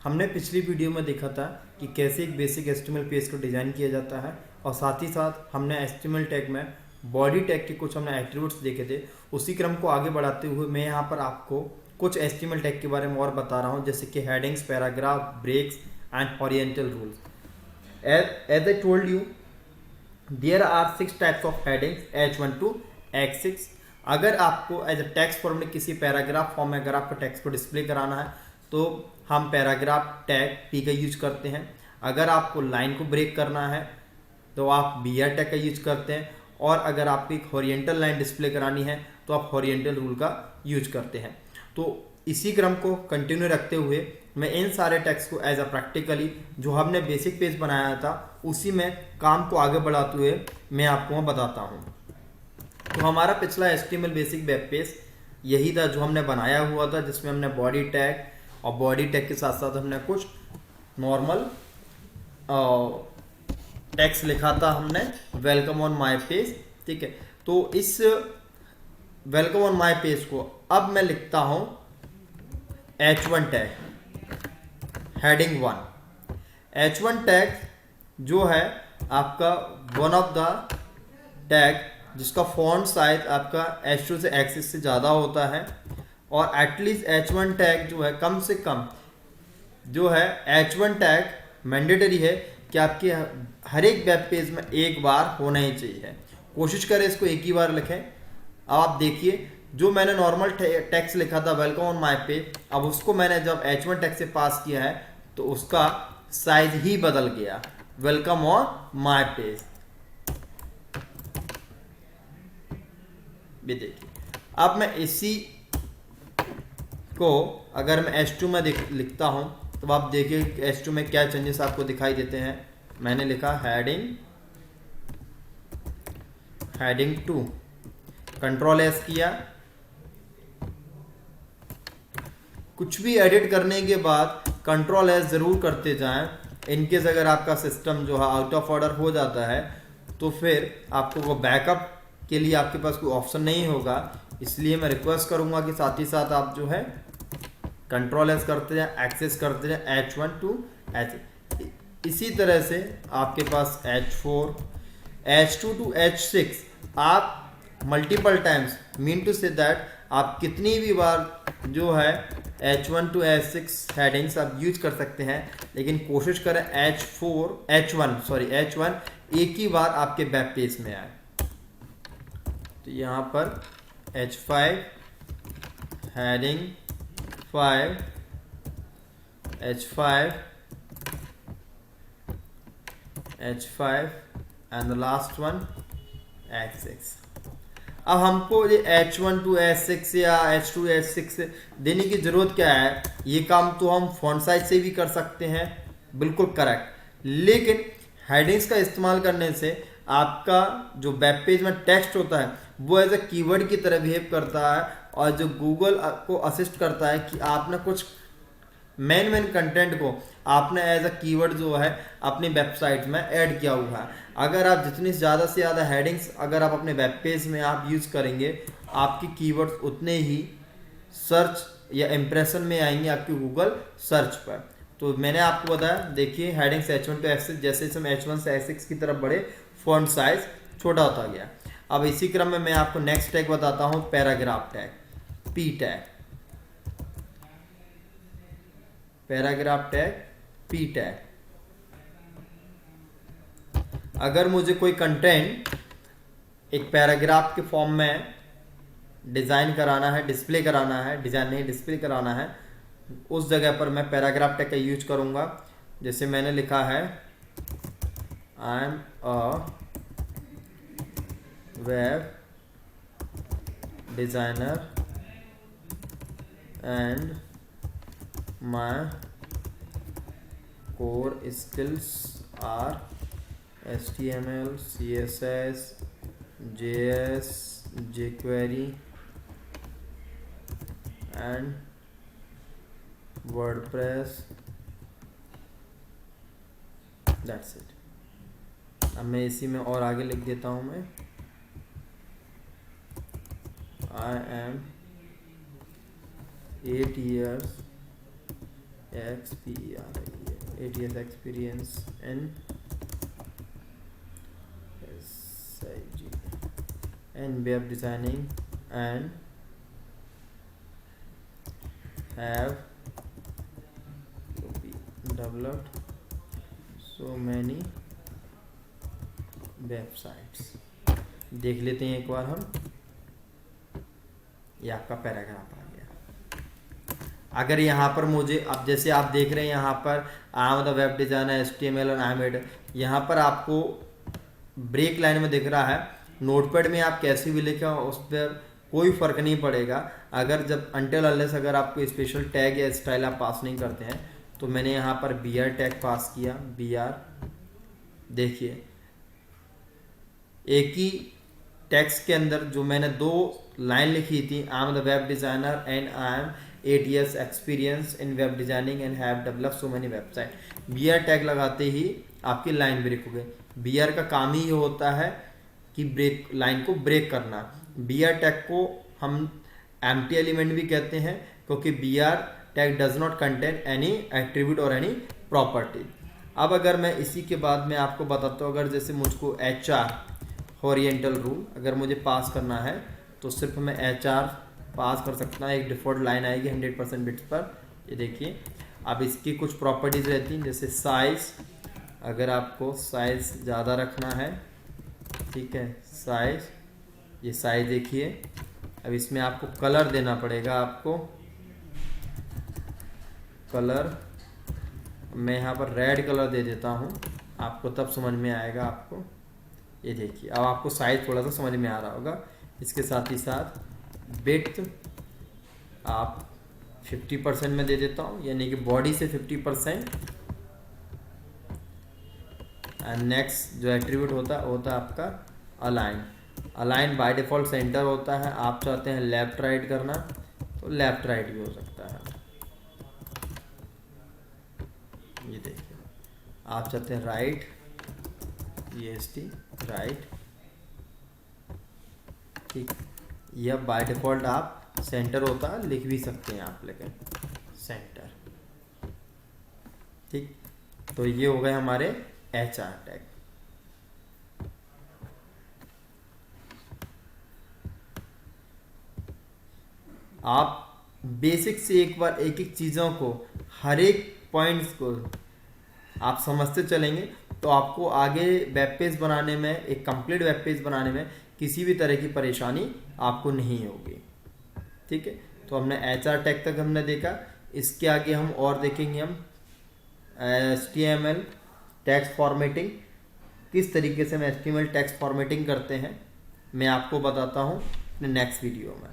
हमने पिछली वीडियो में देखा था कि कैसे एक बेसिक HTML पेज को डिज़ाइन किया जाता है और साथ ही साथ हमने HTML टैग में बॉडी टैग के कुछ हमने एट्रीब्यूट्स देखे थे। उसी क्रम को आगे बढ़ाते हुए मैं यहाँ पर आपको कुछ HTML टैग के बारे में और बता रहा हूँ, जैसे कि headings, paragraph, breaks and oriental rules. As I told you, there are 6 types of headings H1 to H6। अगर आपको एज ए टेक्स्ट फॉर्म में किसी पैराग्राफ फॉर्म में अगर आपको टेक्स्ट को डिस्प्ले कराना है तो हम पैराग्राफ टैग पी का यूज करते हैं। अगर आपको लाइन को ब्रेक करना है तो आप BR टैग का यूज करते हैं, और अगर आपको एक हॉरिजेंटल लाइन डिस्प्ले करानी है तो आप हॉरिजेंटल रूल का यूज करते हैं। तो इसी क्रम को कंटिन्यू रखते हुए मैं इन सारे टेक्स्ट को एज अ प्रैक्टिकली जो हमने बेसिक पेज बनाया था उसी में काम को आगे बढ़ाते हुए मैं आपको बताता हूँ। तो हमारा पिछला HTML बेसिक वेब पेज यही था जो हमने बनाया हुआ था, जिसमें हमने बॉडी टैग और बॉडी टैग के साथ साथ हमने कुछ नॉर्मल टेक्स्ट लिखा था, हमने वेलकम ऑन माय पेज। ठीक है, तो इस वेलकम ऑन माय पेज को अब मैं लिखता हूं H1 tag, heading 1। H1 tag जो है आपका वन ऑफ द टैग जिसका फॉन्ट साइज आपका H2 से H6 से ज़्यादा होता है, और एटलीस्ट H1 टैग जो है कम से कम जो है H1 टैग मैंडेटरी है कि आपके हर एक वेब पेज में एक बार होना ही चाहिए। कोशिश करें इसको एक ही बार लिखें। अब आप देखिए जो मैंने नॉर्मल टेक्स्ट लिखा था वेलकम ऑन माय पेज, अब उसको मैंने जब H1 टैग से पास किया है तो उसका साइज ही बदल गया, वेलकम ऑन माय पेज। भी देखिए, अब मैं इसी को अगर मैं H2 में लिखता हूं तो आप देखिए H2 में क्या चेंजेस आपको दिखाई देते हैं। मैंने लिखा हेडिंग 2, कंट्रोल S किया। कुछ भी एडिट करने के बाद कंट्रोल S जरूर करते जाएं। इनकेस अगर आपका सिस्टम जो है आउट ऑफ ऑर्डर हो जाता है तो फिर आपको वो बैकअप के लिए आपके पास कोई ऑप्शन नहीं होगा। इसलिए मैं रिक्वेस्ट करूंगा कि साथ ही साथ आप जो है कंट्रोल S करते जाएं, एक्सेस करते जाएं H1 to H। इसी तरह से आपके पास H4, H2 to H6 आप multiple times, mean to say that आप कितनी भी बार जो है H1 to H6 हेडिंग्स आप यूज कर सकते हैं, लेकिन कोशिश करें H1 एक ही बार आपके वेब पेज में आए। तो यहाँ पर H5 heading 5, H5 and the last one H6। अब हमको ये H1 to H6 या H2 to H6 देने की ज़रूरत क्या है? ये काम तो हम फॉन्ट साइज से भी कर सकते हैं, बिल्कुल करेक्ट। लेकिन हेडिंग्स का इस्तेमाल करने से आपका जो वेब पेज में टेक्स्ट होता है वो एज ए कीवर्ड की तरह बिहेव करता है, और जो गूगल को असिस्ट करता है कि आपने कुछ मेन कंटेंट को आपने एज अ कीवर्ड जो है अपनी वेबसाइट में ऐड किया हुआ है। अगर आप जितनी ज़्यादा से ज़्यादा हेडिंग्स अगर आप अपने वेब पेज में आप यूज़ करेंगे, आपकी कीवर्ड्स उतने ही सर्च या इम्प्रेशन में आएंगे आपकी गूगल सर्च पर। तो मैंने आपको बताया, देखिए हेडिंग्स H1 to H6 जैसे हम H1 से H6 की तरफ बढ़े फॉन्ट साइज छोटा होता गया। अब इसी क्रम में मैं आपको नेक्स्ट टैग बताता हूँ, paragraph tag, P tag. Paragraph tag, P tag. अगर मुझे कोई कंटेंट एक पैराग्राफ के फॉर्म में डिज़ाइन कराना है, डिस्प्ले कराना है, डिज़ाइन नहीं डिस्प्ले कराना है, उस जगह पर मैं पैराग्राफ टैग का यूज करूंगा। जैसे मैंने लिखा है I am a web designer and my core skills are HTML, CSS, JS, jQuery and WordPress। That's it। अब मैं इसी में और आगे लिख देता हूँ मैं I am 8 years ATS experience in SIG and web designing and have developed so many websites. देख लेते हैं एक बार हम, ये आपका पैराग्राफ आ गया। अगर यहाँ पर मुझे, अब जैसे आप देख रहे हैं यहाँ पर I am the web designer HTML और आई एम, यहाँ पर आपको ब्रेक लाइन में दिख रहा है। नोटपैड में आप कैसे भी लिखें उस पर कोई फ़र्क नहीं पड़ेगा। अगर जब अनटिल अनलेस अगर आपको स्पेशल टैग या स्टाइल आप पास नहीं करते हैं, तो मैंने यहाँ पर BR टैग पास किया। BR देखिए, एक ही टेक्स्ट के अंदर जो मैंने 2 लाइन लिखी थी, I am the web designer and I am ATS experience in web designing and have developed so many website. BR tag लगाते ही आपकी लाइन ब्रेक हो गई। BR का काम ही ये होता है कि ब्रेक, लाइन को ब्रेक करना। BR टैग को हम एम्प्टी एलिमेंट भी कहते हैं, क्योंकि BR tag does not contain any attribute और एनी प्रॉपर्टी। अब अगर मैं इसी के बाद में आपको बताता हूँ, अगर जैसे मुझको HR हॉरिजेंटल रूल अगर मुझे पास करना है, तो सिर्फ मैं HR पास कर सकता हूँ। एक डिफ़ॉल्ट लाइन आएगी 100% बिट्स पर। ये देखिए, अब इसकी कुछ प्रॉपर्टीज़ रहती हैं, जैसे साइज़, अगर आपको साइज़ ज़्यादा रखना है, ठीक है, साइज़, ये साइज़ देखिए। अब इसमें आपको कलर देना पड़ेगा। आपको कलर मैं यहाँ पर रेड कलर दे देता हूँ, आपको तब समझ में आएगा आपको। ये देखिए, अब आपको साइज थोड़ा सा समझ में आ रहा होगा। इसके साथ ही साथ विड्थ आप 50% में दे देता हूँ, यानी कि बॉडी से 50%। एंड नेक्स्ट जो एट्रीब्यूट होता है आपका align. Align by default centre होता है। आप चाहते हैं लेफ़्ट राइट करना, तो लेफ़्ट राइट भी हो सकता है। ये देखिए, आप चाहते हैं राइट, EST राइट, ठीक। यह बाय डिफ़ॉल्ट आप सेंटर होता है, लिख भी सकते हैं आप, लेकिन सेंटर, ठीक। तो ये हो गए हमारे HR टैग। आप बेसिक से एक बार एक एक चीज़ों को, हर एक पॉइंट्स को आप समझते चलेंगे, तो आपको आगे वेब पेज बनाने में, एक कंप्लीट वेब पेज बनाने में किसी भी तरह की परेशानी आपको नहीं होगी, ठीक है। तो हमने HR टैग तक हमने देखा। इसके आगे हम और देखेंगे हम HTML टेक्स्ट फॉर्मेटिंग, किस तरीके से हम HTML टेक्स्ट फॉर्मेटिंग करते हैं, मैं आपको बताता हूँ नेक्स्ट वीडियो में।